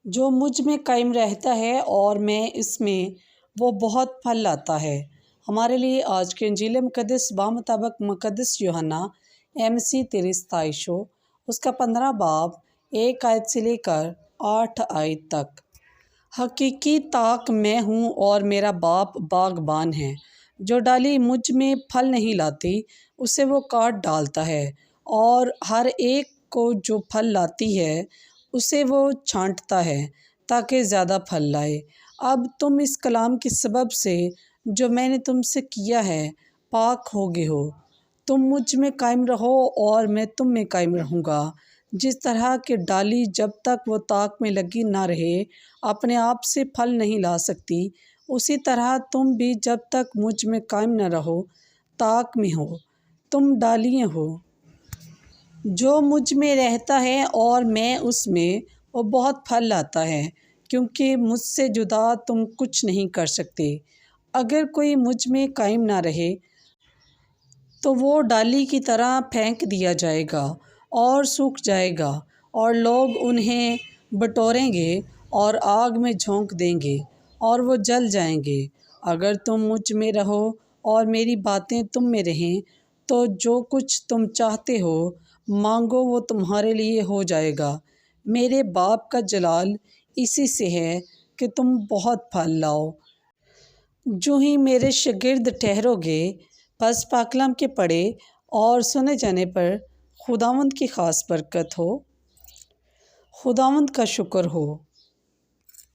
جو مجھ میں قائم رہتا ہے اور میں اس میں، وہ بہت پھل لاتا ہے۔ ہمارے لیے آج کے انجیل مقدس بمطابق مقدس یوحنا MC 23 اس کا 15 باب 1 آیت سے لے کر 8 آیت تک۔ حقیقی طاق میں ہوں اور میرا باپ باغبان ہے۔ جو ڈالی مجھ میں پھل نہیں لاتی اسے وہ کاٹ ڈالتا ہے، اور ہر ایک کو جو پھل لاتی ہے اسے وہ چھانٹتا ہے تاکہ زیادہ پھل لائے۔ اب تم اس کلام کے سبب سے جو میں نے تم سے کیا ہے پاک ہو گئے ہو۔ تم مجھ میں قائم رہو اور میں تم میں قائم رہوں گا۔ جس طرح کہ ڈالی جب تک وہ طاق میں لگی نہ رہے اپنے آپ سے پھل نہیں لا سکتی، اسی طرح تم بھی جب تک مجھ میں قائم نہ رہو طاق میں ہو۔ تم ڈالیاں ہو۔ جو مجھ میں رہتا ہے اور میں اس میں، وہ بہت پھل لاتا ہے، کیونکہ مجھ سے جدا تم کچھ نہیں کر سکتے۔ اگر کوئی مجھ میں قائم نہ رہے تو وہ ڈالی کی طرح پھینک دیا جائے گا اور سوکھ جائے گا، اور لوگ انہیں بٹوریں گے اور آگ میں جھونک دیں گے اور وہ جل جائیں گے۔ اگر تم مجھ میں رہو اور میری باتیں تم میں رہیں تو جو کچھ تم چاہتے ہو مانگو وہ تمہارے لیے ہو جائے گا۔ میرے باپ کا جلال اسی سے ہے کہ تم بہت پھل لاؤ۔ جو ہی میرے شاگرد ٹھہرو گے، پس پاک کلام کے پڑھے اور سنے جانے پر خداوند کی خاص برکت ہو۔ خداوند کا شکر ہو۔